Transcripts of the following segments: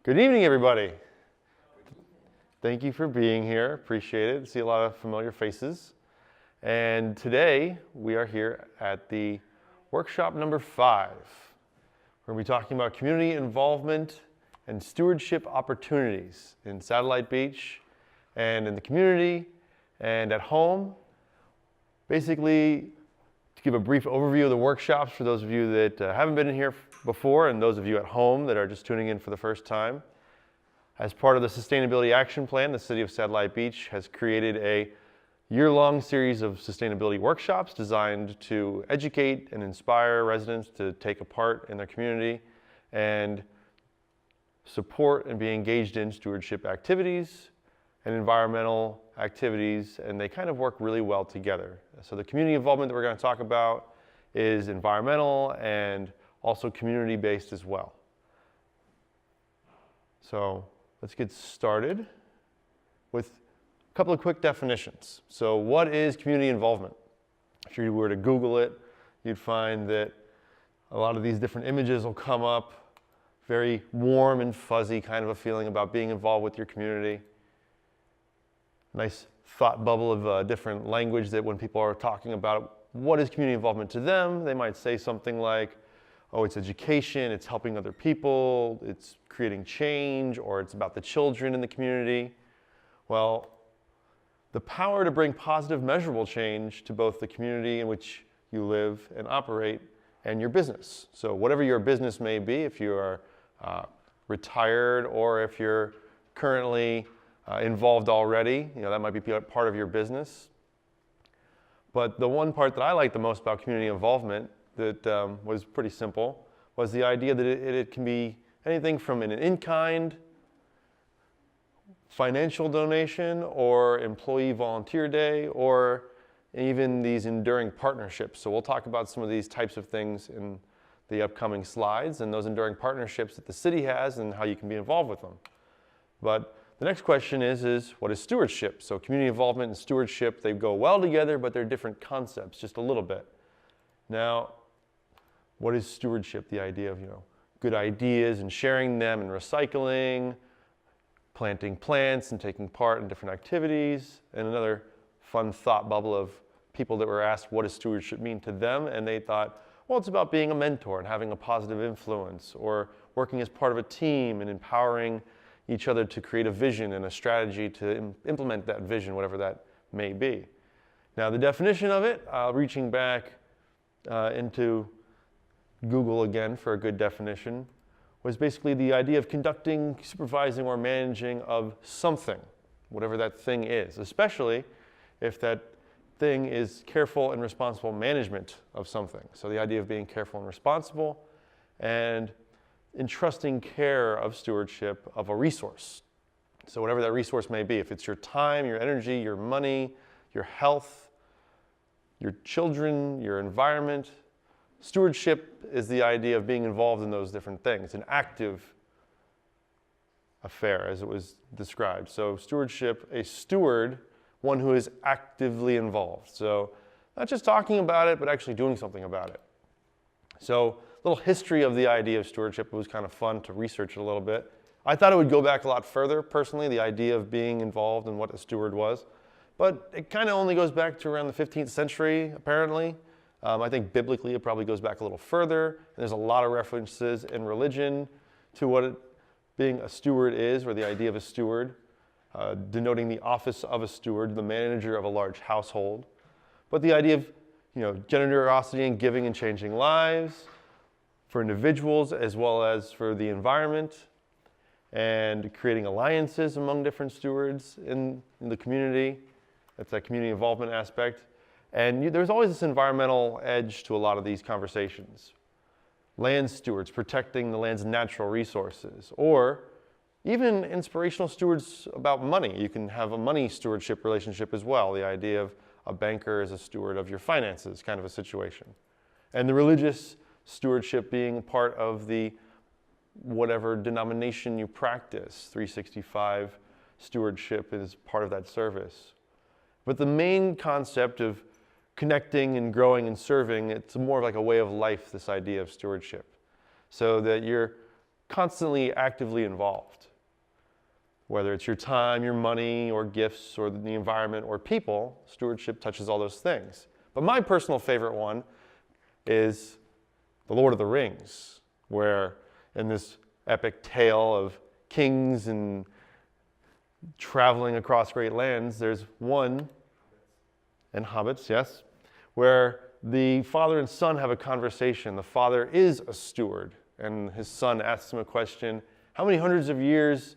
Good evening, everybody. Thank you for being here. Appreciate it. See a lot of familiar faces. And today we are here at the workshop number 5. We're going to be talking about community involvement and stewardship opportunities in Satellite Beach and in the community and at home. Basically, to give a brief overview of the workshops for those of you that haven't been in here before and those of you at home that are just tuning in for the first time. As part of the Sustainability Action Plan, the City of Satellite Beach has created a year-long series of sustainability workshops designed to educate and inspire residents to take a part in their community and support and be engaged in stewardship activities and environmental activities, and they kind of work really well together. So the community involvement that we're going to talk about is environmental and also community-based as well. So let's get started with a couple of quick definitions. So what is community involvement? If you were to Google it, you'd find that a lot of these different images will come up, very warm and fuzzy kind of a feeling about being involved with your community. Nice thought bubble of different language that when people are talking about what is community involvement to them, they might say something like, oh, it's education, it's helping other people, it's creating change, or it's about the children in the community. Well, the power to bring positive, measurable change to both the community in which you live and operate and your business. So whatever your business may be, if you are retired or if you're currently involved already, that might be part of your business. But the one part that I like the most about community involvement that was pretty simple was the idea that it can be anything from an in-kind financial donation or employee volunteer day or even these enduring partnerships. So we'll talk about some of these types of things in the upcoming slides and those enduring partnerships that the city has and how you can be involved with them. But the next question is what is stewardship? So community involvement and stewardship, they go well together, but they're different concepts, just a little bit. Now, what is stewardship? The idea of, good ideas and sharing them and recycling, planting plants and taking part in different activities, and another fun thought bubble of people that were asked what does stewardship mean to them, and they thought, well, it's about being a mentor and having a positive influence, or working as part of a team and empowering each other to create a vision and a strategy to implement that vision, whatever that may be. Now, the definition of it, reaching back into Google again for a good definition, was basically the idea of conducting, supervising, or managing of something, whatever that thing is, especially if that thing is careful and responsible management of something. So the idea of being careful and responsible and entrusting care of stewardship of a resource. So whatever that resource may be, if it's your time, your energy, your money, your health, your children, your environment. Stewardship is the idea of being involved in those different things, an active affair as it was described. So stewardship, a steward, one who is actively involved. So not just talking about it, but actually doing something about it. So a little history of the idea of stewardship. It was kind of fun to research it a little bit. I thought it would go back a lot further, personally, the idea of being involved in what a steward was. But it kind of only goes back to around the 15th century, apparently. I think biblically it probably goes back a little further. And there's a lot of references in religion to what being a steward is, or the idea of a steward, denoting the office of a steward, the manager of a large household. But the idea of generosity and giving and changing lives for individuals as well as for the environment, and creating alliances among different stewards in the community. That's that community involvement aspect. And there's always this environmental edge to a lot of these conversations. Land stewards, protecting the land's natural resources, or even inspirational stewards about money. You can have a money stewardship relationship as well, the idea of a banker as a steward of your finances kind of a situation. And the religious stewardship being part of the whatever denomination you practice. 365 stewardship is part of that service. But the main concept of connecting and growing and serving, it's more of like a way of life, this idea of stewardship. So that you're constantly actively involved. Whether it's your time, your money, or gifts, or the environment, or people, stewardship touches all those things. But my personal favorite one is The Lord of the Rings, where in this epic tale of kings and traveling across great lands, there's one, and hobbits, yes, where the father and son have a conversation. The father is a steward, and his son asks him a question: how many hundreds of years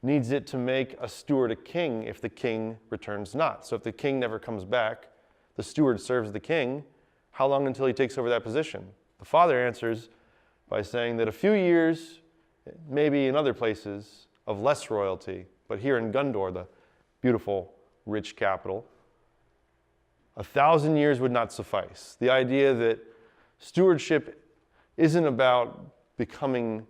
needs it to make a steward a king if the king returns not? So if the king never comes back, the steward serves the king. How long until he takes over that position? The father answers by saying that a few years, maybe in other places, of less royalty, but here in Gondor, the beautiful, rich capital, 1,000 years would not suffice. The idea that stewardship isn't about becoming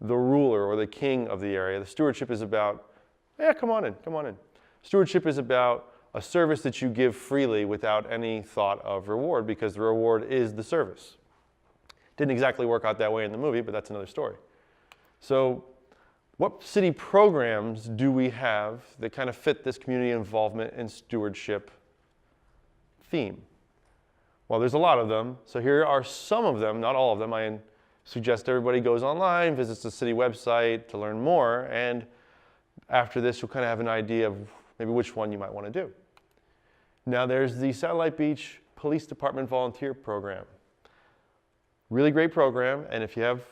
the ruler or the king of the area. The stewardship is about, yeah, come on in, come on in. Stewardship is about a service that you give freely without any thought of reward, because the reward is the service. Didn't exactly work out that way in the movie, but that's another story. So what city programs do we have that kind of fit this community involvement and stewardship theme? Well, there's a lot of them. So here are some of them, not all of them. I suggest everybody goes online, visits the city website to learn more, and after this you'll kind of have an idea of maybe which one you might want to do. Now there's the Satellite Beach Police Department Volunteer Program. Really great program, and if you have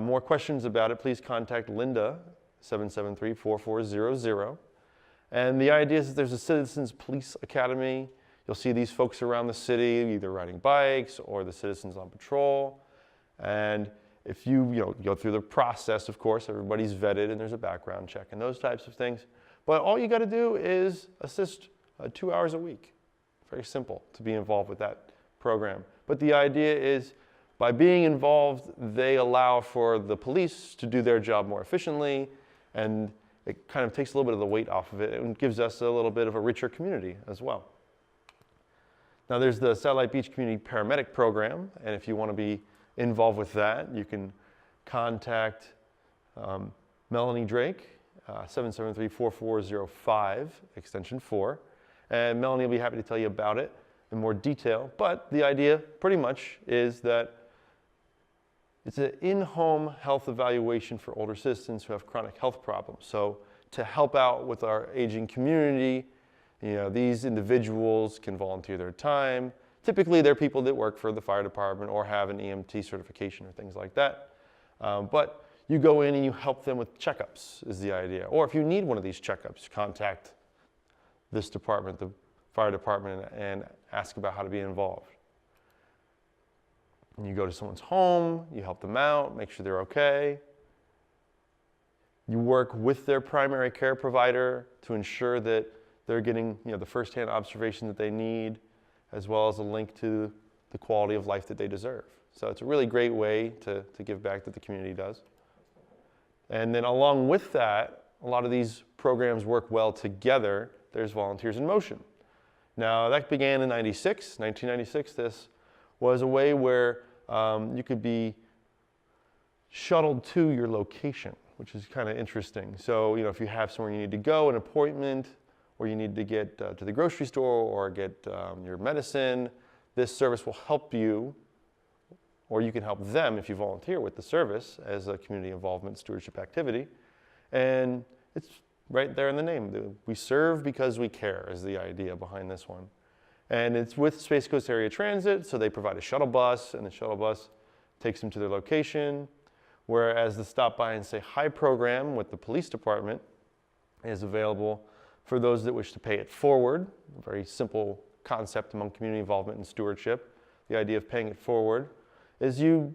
more questions about it, please contact Linda, 773-4400. And the idea is that there's a Citizens Police Academy. You'll see these folks around the city, either riding bikes or the citizens on patrol. And if you go through the process, of course, everybody's vetted and there's a background check and those types of things. But all you got to do is assist 2 hours a week. Very simple to be involved with that program. But the idea is, by being involved, they allow for the police to do their job more efficiently, and it kind of takes a little bit of the weight off of it and gives us a little bit of a richer community as well. Now there's the Satellite Beach Community Paramedic Program, and if you want to be involved with that, you can contact Melanie Drake, 773-4405, extension 4, and Melanie will be happy to tell you about it in more detail. But the idea pretty much is that it's an in-home health evaluation for older citizens who have chronic health problems. So to help out with our aging community, these individuals can volunteer their time. Typically, they're people that work for the fire department or have an EMT certification or things like that. But you go in and you help them with checkups is the idea. Or if you need one of these checkups, contact this department, the fire department, and ask about how to be involved. And you go to someone's home, you help them out, make sure they're okay. You work with their primary care provider to ensure that they're getting the firsthand observation that they need, as well as a link to the quality of life that they deserve. So it's a really great way to give back that the community does. And then along with that, a lot of these programs work well together. There's Volunteers in Motion. Now that began in 1996. This was a way where you could be shuttled to your location, which is kind of interesting. So if you have somewhere you need to go, an appointment, or you need to get to the grocery store or get your medicine, this service will help you, or you can help them if you volunteer with the service as a community involvement stewardship activity. And it's right there in the name. We serve because we care is the idea behind this one. And it's with Space Coast Area Transit, so they provide a shuttle bus, and the shuttle bus takes them to their location, whereas the Stop By and Say Hi program with the police department is available for those that wish to pay it forward. A very simple concept among community involvement and stewardship. The idea of paying it forward is you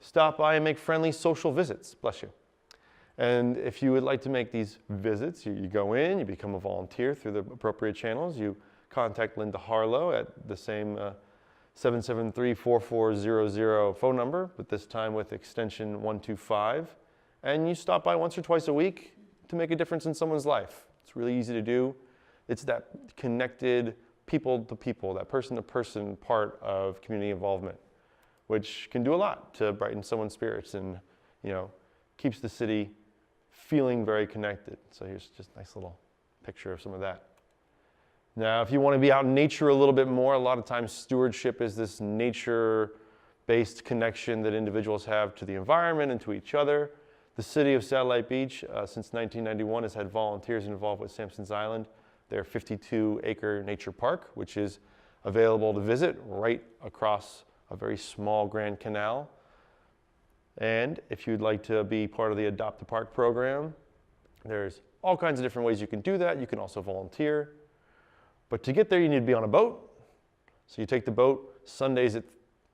stop by and make friendly social visits, bless you. And if you would like to make these visits, you go in, you become a volunteer through the appropriate channels. You contact Linda Harlow at the same 773-4400 phone number, but this time with extension 125. And you stop by once or twice a week to make a difference in someone's life. It's really easy to do. It's that connected people to people, that person to person part of community involvement, which can do a lot to brighten someone's spirits and keeps the city feeling very connected. So here's just a nice little picture of some of that. Now, if you want to be out in nature a little bit more, a lot of times stewardship is this nature-based connection that individuals have to the environment and to each other. The city of Satellite Beach, since 1991, has had volunteers involved with Samsons Island, their 52-acre nature park, which is available to visit right across a very small Grand Canal. And if you'd like to be part of the Adopt a Park program, there's all kinds of different ways you can do that. You can also volunteer. But to get there, you need to be on a boat. So you take the boat Sundays at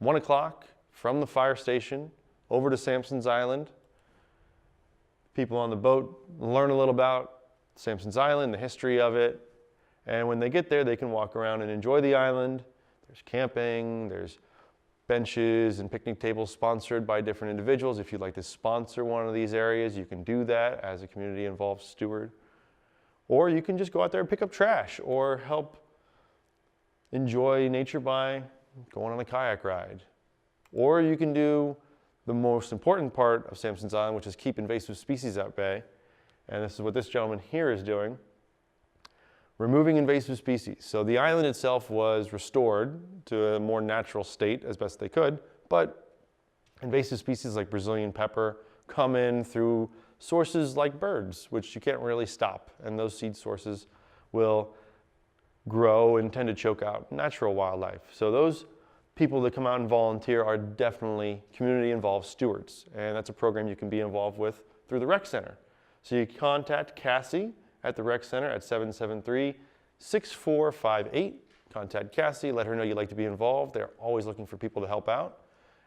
1 o'clock from the fire station over to Samsons Island. People on the boat learn a little about Samsons Island, the history of it. And when they get there, they can walk around and enjoy the island. There's camping, there's benches and picnic tables sponsored by different individuals. If you'd like to sponsor one of these areas, you can do that as a community-involved steward. Or you can just go out there and pick up trash or help enjoy nature by going on a kayak ride. Or you can do the most important part of Samsons Island, which is keep invasive species at bay. And this is what this gentleman here is doing. Removing invasive species. So the island itself was restored to a more natural state as best they could, but invasive species like Brazilian pepper come in through sources like birds, which you can't really stop, and those seed sources will grow and tend to choke out natural wildlife. So those people that come out and volunteer are definitely community-involved stewards, and that's a program you can be involved with through the rec center. So you contact Cassie at the rec center at 773-6458. Contact Cassie, let her know you'd like to be involved. They're always looking for people to help out.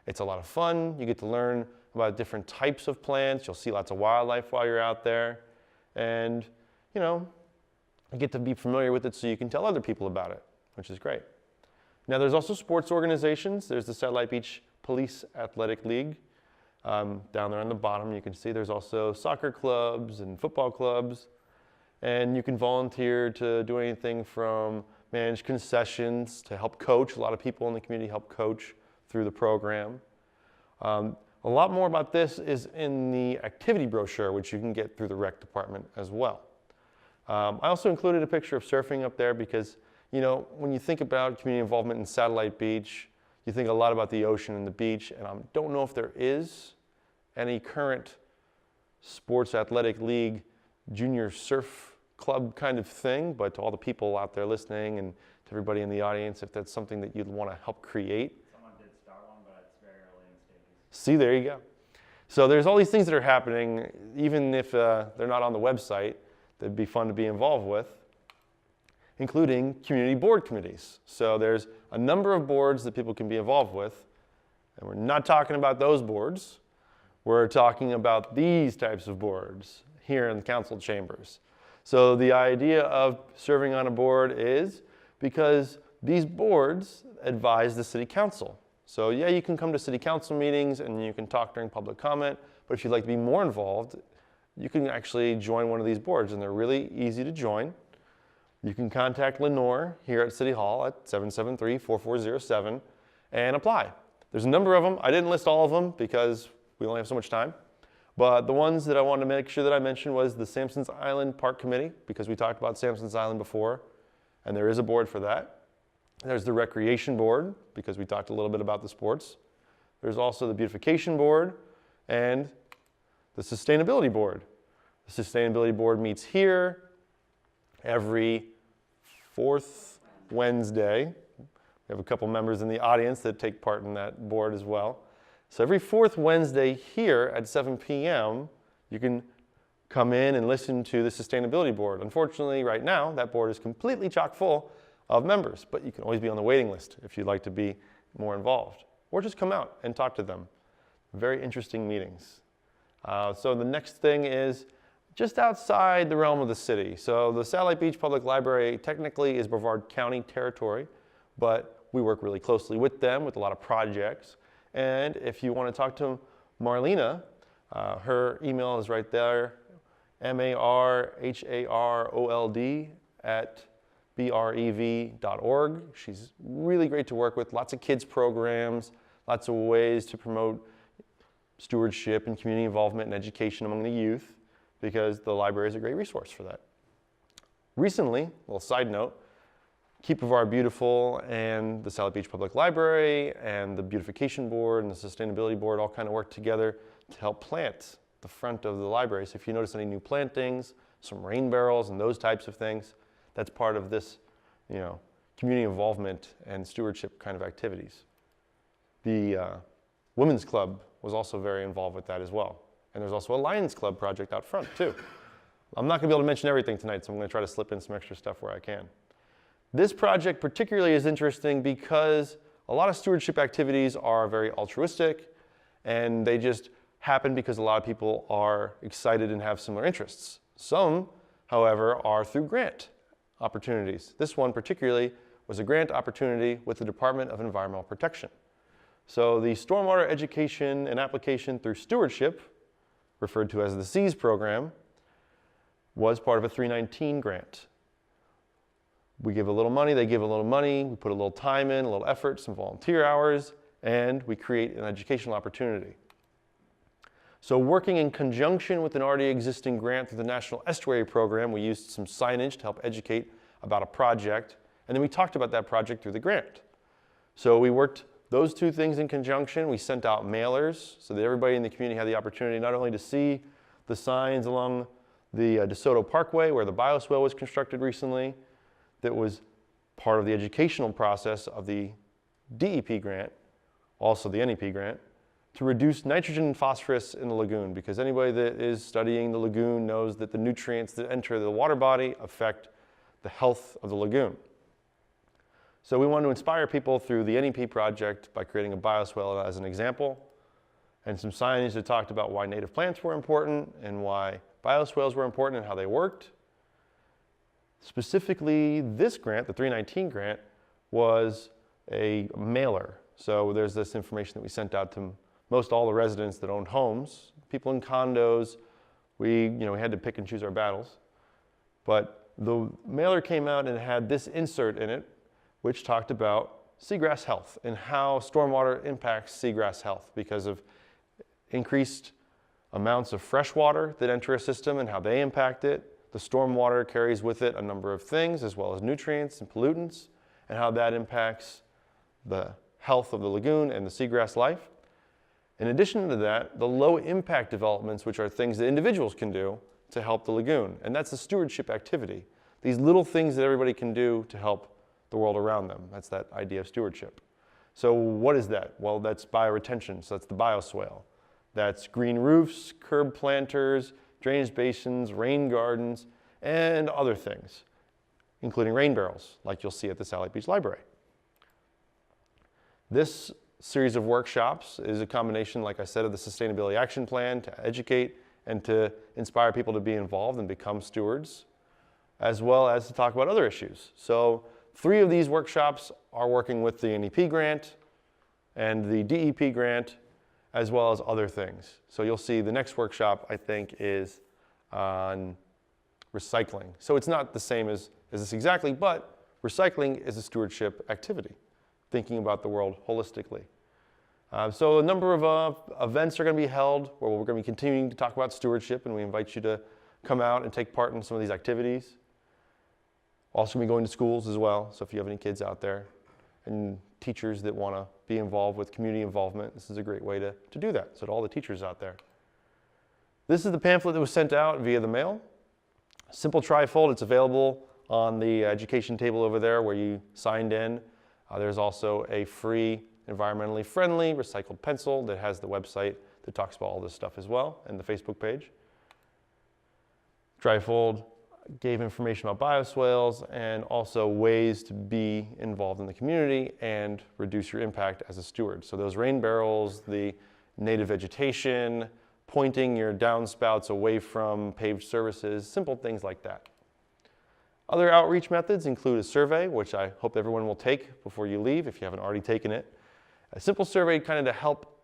It's a lot of fun. You get to learn about different types of plants. You'll see lots of wildlife while you're out there. And, you know, you get to be familiar with it so you can tell other people about it, which is great. Now, there's also sports organizations. There's the Satellite Beach Police Athletic League. Down there on the bottom, you can see there's also soccer clubs and football clubs. And you can volunteer to do anything from manage concessions to help coach. A lot of people in the community help coach through the program. A lot more about this is in the activity brochure, which you can get through the rec department as well. I also included a picture of surfing up there because, you know, when you think about community involvement in Satellite Beach, you think a lot about the ocean and the beach, and I don't know if there is any current sports athletic league junior surf club kind of thing, but to all the people out there listening and to everybody in the audience, if that's something that you'd want to help create. Someone did start one, but it's very early in stages. See, there you go. So there's all these things that are happening, even if they're not on the website, that'd be fun to be involved with, including community board committees. So there's a number of boards that people can be involved with, and we're not talking about those boards. We're talking about these types of boards here in the council chambers. So the idea of serving on a board is because these boards advise the city council. So yeah, you can come to city council meetings and you can talk during public comment, but if you'd like to be more involved, you can actually join one of these boards, and they're really easy to join. You can contact Lenore here at City Hall at 773-4407 and apply. There's a number of them. I didn't list all of them because we only have so much time. But the ones that I wanted to make sure that I mentioned was the Samsons Island Park Committee, because we talked about Samsons Island before, and there is a board for that. There's the Recreation Board, because we talked a little bit about the sports. There's also the Beautification Board and the Sustainability Board. The Sustainability Board meets here every fourth Wednesday. We have a couple members in the audience that take part in that board as well. So every fourth Wednesday here at 7 p.m., you can come in and listen to the Sustainability Board. Unfortunately, right now, that board is completely chock full of members, but you can always be on the waiting list if you'd like to be more involved. Or just come out and talk to them. Very interesting meetings. So the next thing is just outside the realm of the city. So the Satellite Beach Public Library technically is Brevard County territory, but we work really closely with them with a lot of projects. And if you want to talk to Marlena, her email is right there, marharold@brev.org. She's really great to work with, lots of kids programs, lots of ways to promote stewardship and community involvement and education among the youth, because the library is a great resource for that. Recently, a little side note, Keep Brevard Beautiful and the South Beach Public Library and the Beautification Board and the Sustainability Board all kind of work together to help plant the front of the library. So if you notice any new plantings, some rain barrels and those types of things, that's part of this, community involvement and stewardship kind of activities. The Women's Club was also very involved with that as well. And there's also a Lions Club project out front too. I'm not going to be able to mention everything tonight, so I'm going to try to slip in some extra stuff where I can. This project particularly is interesting because a lot of stewardship activities are very altruistic, and they just happen because a lot of people are excited and have similar interests. Some, however, are through grant opportunities. This one particularly was a grant opportunity with the Department of Environmental Protection. So the Stormwater Education and Application through Stewardship, referred to as the SEAS program, was part of a 319 grant. We give a little money, they give a little money, we put a little time in, a little effort, some volunteer hours, and we create an educational opportunity. So working in conjunction with an already existing grant through the National Estuary program, we used some signage to help educate about a project, and then we talked about that project through the grant. So we worked those two things in conjunction. We sent out mailers so that everybody in the community had the opportunity not only to see the signs along the DeSoto Parkway where the bioswale was constructed recently, that was part of the educational process of the DEP grant, also the NEP grant, to reduce nitrogen and phosphorus in the lagoon, because anybody that is studying the lagoon knows that the nutrients that enter the water body affect the health of the lagoon. So we wanted to inspire people through the NEP project by creating a bioswale as an example, and some signage that talked about why native plants were important and why bioswales were important and how they worked. Specifically, this grant, the 319 grant, was a mailer. So there's this information that we sent out to most all the residents that owned homes. People in condos, we had to pick and choose our battles. But the mailer came out and it had this insert in it, which talked about seagrass health and how stormwater impacts seagrass health because of increased amounts of fresh water that enter a system and how they impact it. The stormwater carries with it a number of things, as well as nutrients and pollutants, and how that impacts the health of the lagoon and the seagrass life. In addition to that, the low impact developments, which are things that individuals can do to help the lagoon. And that's a stewardship activity. These little things that everybody can do to help the world around them. That's that idea of stewardship. So what is that? Well, that's bioretention, so that's the bioswale. That's green roofs, curb planters, drainage basins, rain gardens, and other things, including rain barrels, like you'll see at the South Beach Library. This series of workshops is a combination, like I said, of the Sustainability Action Plan to educate and to inspire people to be involved and become stewards, as well as to talk about other issues. So 3 of these workshops are working with the NEP grant and the DEP grant, as well as other things. So you'll see the next workshop, I think, is on recycling. So it's not the same as this exactly, but recycling is a stewardship activity, thinking about the world holistically. So a number of events are going to be held where we're going to be continuing to talk about stewardship, and we invite you to come out and take part in some of these activities. Also going to be going to schools as well, so if you have any kids out there and teachers that want to be involved with community involvement, this is a great way to do that. So to all the teachers out there. This is the pamphlet that was sent out via the mail. Simple trifold, it's available on the education table over there where you signed in. There's also a free, environmentally friendly recycled pencil that has the website that talks about all this stuff as well, and the Facebook page. Trifold gave information about bioswales and also ways to be involved in the community and reduce your impact as a steward. So those rain barrels, the native vegetation, pointing your downspouts away from paved surfaces, simple things like that. Other outreach methods include a survey, which I hope everyone will take before you leave if you haven't already taken it. A simple survey kind of to help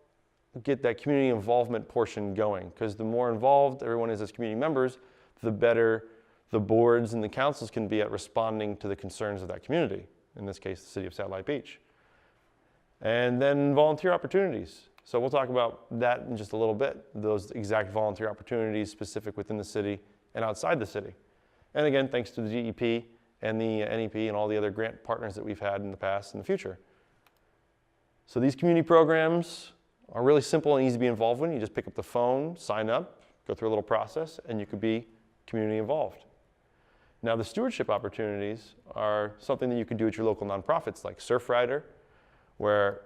get that community involvement portion going, because the more involved everyone is as community members, the better the boards and the councils can be at responding to the concerns of that community, in this case, the city of Satellite Beach. And then volunteer opportunities. So we'll talk about that in just a little bit, those exact volunteer opportunities specific within the city and outside the city. And again, thanks to the GEP and the NEP and all the other grant partners that we've had in the past and the future. So these community programs are really simple and easy to be involved in. You just pick up the phone, sign up, go through a little process, and you could be community involved. Now the stewardship opportunities are something that you can do at your local nonprofits like Surfrider, where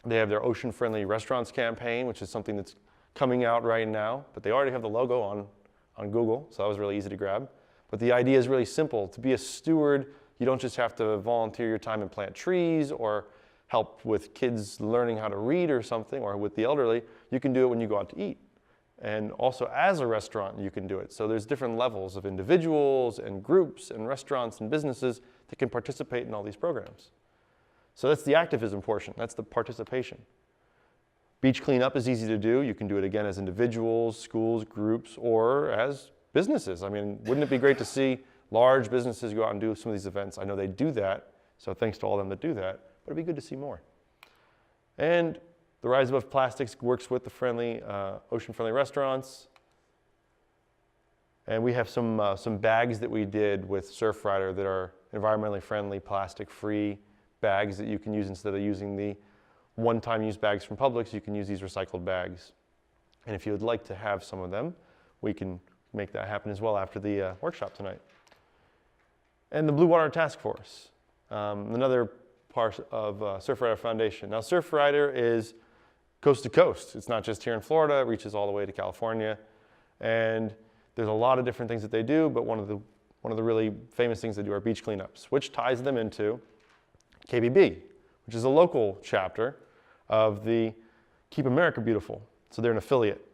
they have their ocean-friendly restaurants campaign, which is something that's coming out right now, but they already have the logo on Google, so that was really easy to grab. But the idea is really simple. To be a steward, you don't just have to volunteer your time and plant trees or help with kids learning how to read or something, or with the elderly. You can do it when you go out to eat. And also as a restaurant, you can do it. So there's different levels of individuals and groups and restaurants and businesses that can participate in all these programs. So that's the activism portion, that's the participation. Beach cleanup is easy to do. You can do it again as individuals, schools, groups, or as businesses. I mean, wouldn't it be great to see large businesses go out and do some of these events? I know they do that, so thanks to all of them that do that, but it'd be good to see more. And the Rise Above Plastics works with the ocean-friendly restaurants. And we have some bags that we did with Surfrider that are environmentally friendly, plastic-free bags that you can use instead of using the one-time use bags from Publix. You can use these recycled bags. And if you would like to have some of them, we can make that happen as well after the workshop tonight. And the Blue Water Task Force, another part of Surfrider Foundation. Now Surfrider is coast to coast. It's not just here in Florida, it reaches all the way to California. And there's a lot of different things that they do, but one of the really famous things they do are beach cleanups, which ties them into KBB, which is a local chapter of the Keep America Beautiful. So they're an affiliate.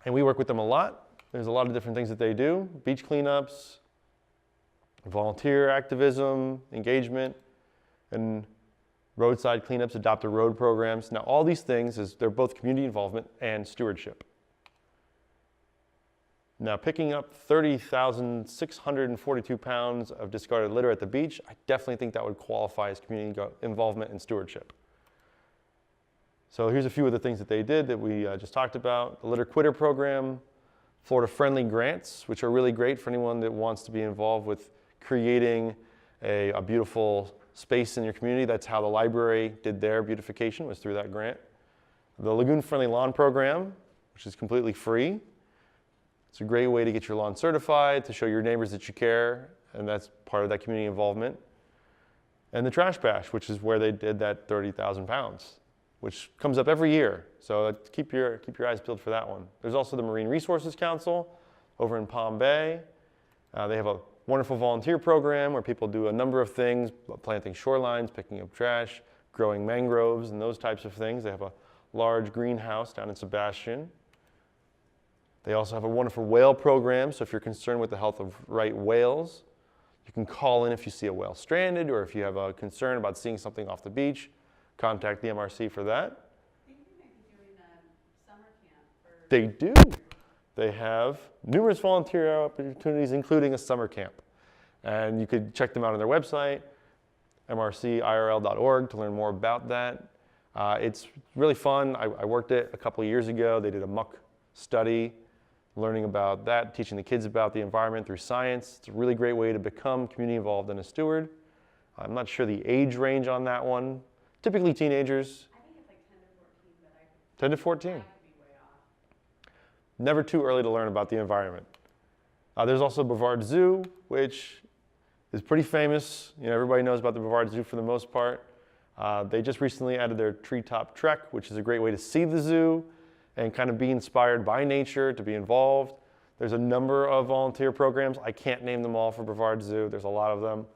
And we work with them a lot. There's a lot of different things that they do, beach cleanups, volunteer activism, engagement, and roadside cleanups, adopt a road programs. Now all these things, they're both community involvement and stewardship. Now picking up 30,642 pounds of discarded litter at the beach, I definitely think that would qualify as community involvement and stewardship. So here's a few of the things that they did that we just talked about. The Litter Quitter program, Florida Friendly grants, which are really great for anyone that wants to be involved with creating a beautiful space in your community. That's how the library did their beautification, was through that grant. The Lagoon Friendly Lawn program, which is completely free. It's a great way to get your lawn certified, to show your neighbors that you care, and that's part of that community involvement. And the Trash Bash, which is where they did that 30,000 pounds, which comes up every year. So keep your eyes peeled for that one. There's also the Marine Resources Council over in Palm Bay. They have a wonderful volunteer program where people do a number of things, planting shorelines, picking up trash, growing mangroves, and those types of things. They have a large greenhouse down in Sebastian. They also have a wonderful whale program, so if you're concerned with the health of right whales, you can call in if you see a whale stranded, or if you have a concern about seeing something off the beach, contact the MRC for that. I think they might be doing a summer camp for... They do. They have numerous volunteer opportunities, including a summer camp. And you could check them out on their website, mrcirl.org, to learn more about that. It's really fun. I worked it a couple of years ago. They did a muck study, learning about that, teaching the kids about the environment through science. It's a really great way to become community involved and a steward. I'm not sure the age range on that one. Typically teenagers. I think it's like 10 to 14, but 10 to 14. I could be way off. Never too early to learn about the environment. There's also Brevard Zoo, which is pretty famous. You know, everybody knows about the Brevard Zoo for the most part. They just recently added their treetop trek, which is a great way to see the zoo and kind of be inspired by nature, to be involved. There's a number of volunteer programs. I can't name them all for Brevard Zoo. There's a lot of them.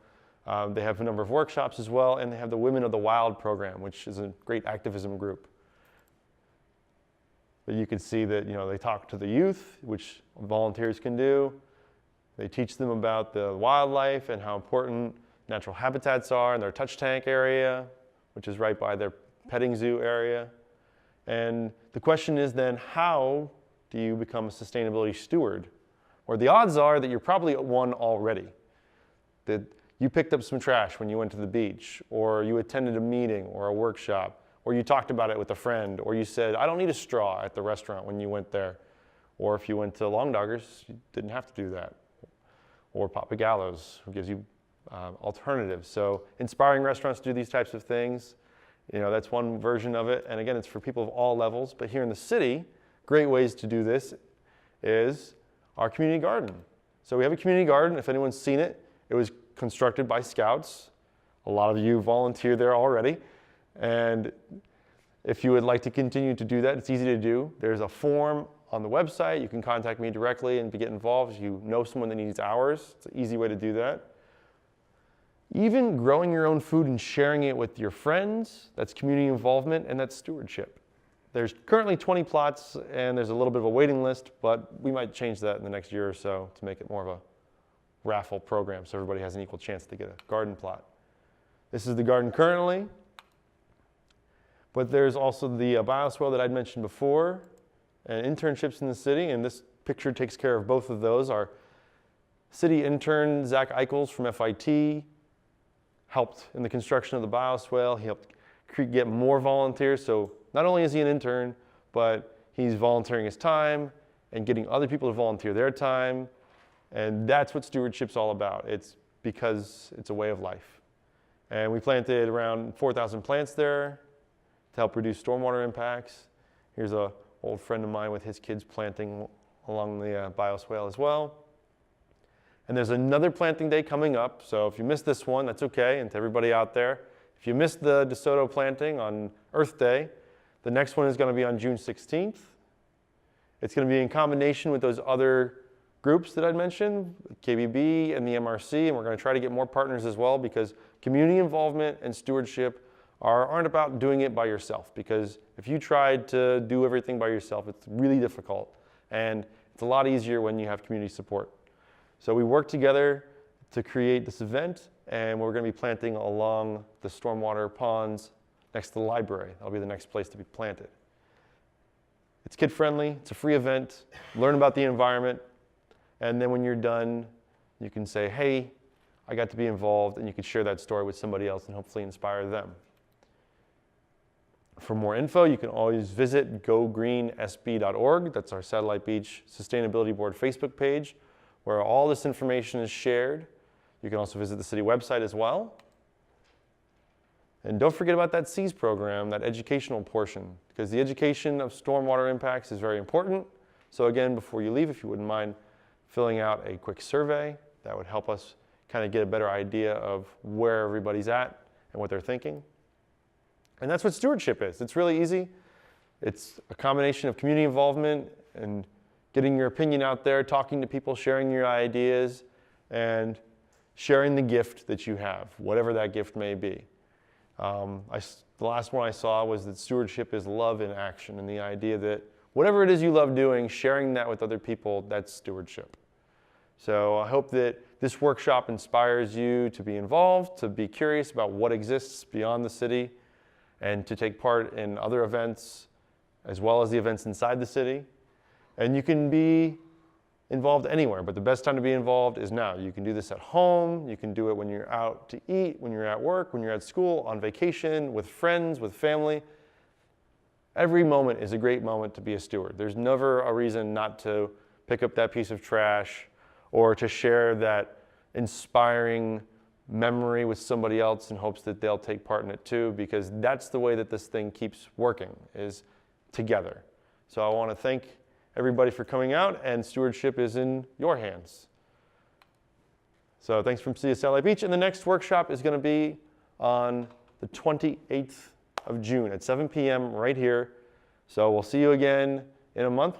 They have a number of workshops as well, and they have the Women of the Wild program, which is a great activism group. But you can see that, you know, they talk to the youth, which volunteers can do. They teach them about the wildlife and how important natural habitats are in their touch tank area, which is right by their petting zoo area. And the question is then, how do you become a sustainability steward? Or the odds are that you're probably one already. That you picked up some trash when you went to the beach, or you attended a meeting or a workshop, or you talked about it with a friend, or you said, I don't need a straw at the restaurant when you went there. Or if you went to Long Doggers, you didn't have to do that. Or Papa Gallo's, who gives you alternatives. So inspiring restaurants to do these types of things, that's one version of it. And again, it's for people of all levels. But here in the city, great ways to do this is our community garden. So we have a community garden. If anyone's seen it, it was constructed by Scouts. A lot of you volunteer there already. And if you would like to continue to do that, it's easy to do. There's a form on the website. You can contact me directly and get involved. If you know someone that needs hours, it's an easy way to do that. Even growing your own food and sharing it with your friends, that's community involvement, and that's stewardship. There's currently 20 plots, and there's a little bit of a waiting list, but we might change that in the next year or so to make it more of a raffle program so everybody has an equal chance to get a garden plot. This is the garden currently, but there's also the bioswale that I'd mentioned before, and internships in the city, and this picture takes care of both of those. Our city intern, Zach Eichels from FIT, helped in the construction of the bioswale. He helped get more volunteers. So not only is he an intern, but he's volunteering his time and getting other people to volunteer their time. And that's what stewardship's all about. It's because it's a way of life. And we planted around 4,000 plants there to help reduce stormwater impacts. Here's an old friend of mine with his kids planting along the bioswale as well. And there's another planting day coming up, so if you missed this one, that's okay, and to everybody out there, if you missed the DeSoto planting on Earth Day, the next one is going to be on June 16th. It's going to be in combination with those other groups that I'd mentioned, KBB and the MRC, and we're going to try to get more partners as well, because community involvement and stewardship aren't about doing it by yourself, because if you tried to do everything by yourself, it's really difficult, and it's a lot easier when you have community support. So we worked together to create this event, and we're going to be planting along the stormwater ponds next to the library. That'll be the next place to be planted. It's kid-friendly, it's a free event, learn about the environment, and then when you're done, you can say, hey, I got to be involved, and you can share that story with somebody else and hopefully inspire them. For more info, you can always visit gogreenSB.org. That's our Satellite Beach Sustainability Board Facebook page, where all this information is shared. You can also visit the city website as well. And don't forget about that SEAS program, that educational portion, because the education of stormwater impacts is very important. So again, before you leave, if you wouldn't mind filling out a quick survey, that would help us kind of get a better idea of where everybody's at and what they're thinking. And that's what stewardship is. It's really easy. It's a combination of community involvement and getting your opinion out there, talking to people, sharing your ideas, and sharing the gift that you have, whatever that gift may be. The last one I saw was that stewardship is love in action, and the idea that whatever it is you love doing, sharing that with other people, that's stewardship. So I hope that this workshop inspires you to be involved, to be curious about what exists beyond the city, and to take part in other events, as well as the events inside the city. And you can be involved anywhere, but the best time to be involved is now. You can do this at home, you can do it when you're out to eat, when you're at work, when you're at school, on vacation, with friends, with family. Every moment is a great moment to be a steward. There's never a reason not to pick up that piece of trash or to share that inspiring memory with somebody else in hopes that they'll take part in it too, because that's the way that this thing keeps working, is together. So I want to thank everybody for coming out, and stewardship is in your hands. So thanks from City of Satellite Beach, and the next workshop is going to be on the 28th of June at 7 p.m. right here. So we'll see you again in a month.